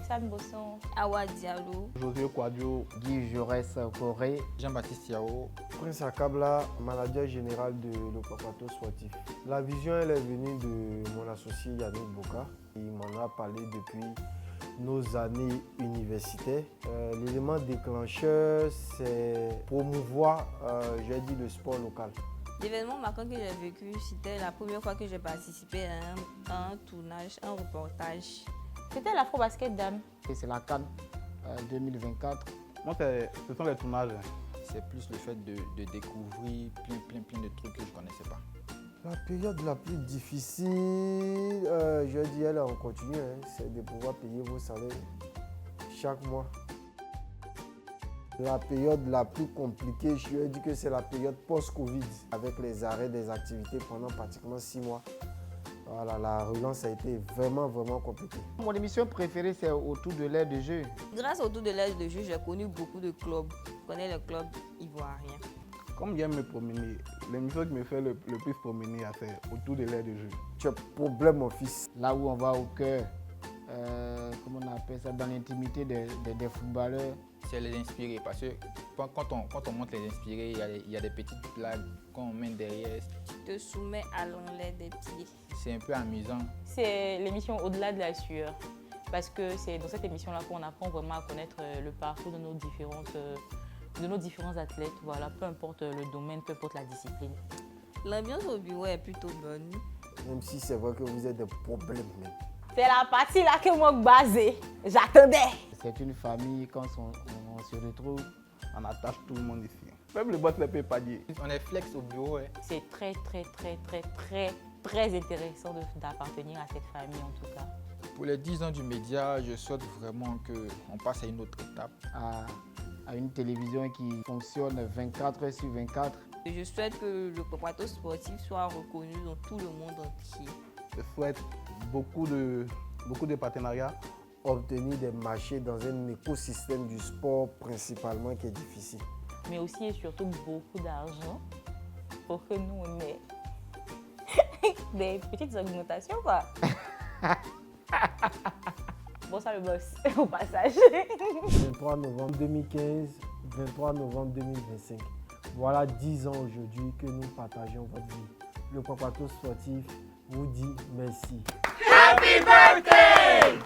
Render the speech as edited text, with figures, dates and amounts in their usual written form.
Sam Bosson, Awa Diallo, José Kouadio, Guy Jaurès Corée, Jean-Baptiste Yao, Prince Akabla, manager général de l'Okwapato Sportif. La vision, elle est venue de mon associé Yannick Boka. Il m'en a parlé depuis nos années universitaires. L'élément déclencheur, c'est promouvoir, j'ai dit, le sport local. L'événement marquant que j'ai vécu, c'était la première fois que j'ai participé à un tournage, un reportage. c'était l'Afro-Basket Dame. et c'est la CAN 2024. Moi, ce sont les tournages. c'est plus le fait de découvrir plein de trucs que je ne connaissais pas. La période la plus difficile, je dis, elle est en continu, c'est de pouvoir payer vos salaires chaque mois. La période la plus compliquée, je lui ai dit que c'est la période post-Covid, avec les arrêts des activités pendant pratiquement 6 mois. Voilà, la relance a été vraiment compliquée. Mon émission préférée, c'est Autour de l'aire de jeu. Grâce au tour de l'aide de jeu, j'ai connu beaucoup de clubs. Je connais le club ivoirien. Comme j'aime me promener, l'émission qui me fait le plus promener, c'est Autour de l'aire de jeu. Tu as problème, mon fils. Là où on va au cœur, comment on appelle ça, dans l'intimité des footballeurs. C'est les inspirer parce que quand on monte les inspirer, il y a des petites blagues qu'on met derrière. Tu te soumets à l'enlève des pieds. C'est un peu amusant. C'est l'émission Au-delà de la sueur. Parce que c'est dans cette émission-là qu'on apprend vraiment à connaître le parcours de nos différents athlètes. Voilà, peu importe le domaine, peu importe la discipline. L'ambiance au bureau est plutôt bonne. Même si c'est vrai que vous avez des problèmes. Mais... C'est la partie là que moi basée. J'attendais. C'est une famille, quand on se retrouve. On attache tout le monde ici. Même le boss ne peut pas dire. On est flex au bureau. C'est très intéressant d'appartenir à cette famille en tout cas. Pour les 10 ans du média, je souhaite vraiment qu'on passe à une autre étape. À une télévision qui fonctionne 24 heures sur 24. Et je souhaite que le Okwapato Sportif soit reconnu dans tout le monde entier. Je souhaite beaucoup de partenariats. Obtenir des marchés dans un écosystème du sport principalement qui est difficile. Mais aussi et surtout beaucoup d'argent pour que nous on ait des petites augmentations quoi. Bon ça le boss au passage. 23 novembre 2015, 23 novembre 2025. Voilà 10 ans aujourd'hui que nous partageons votre vie. Le Okwapato Sportif vous dit merci. Happy birthday!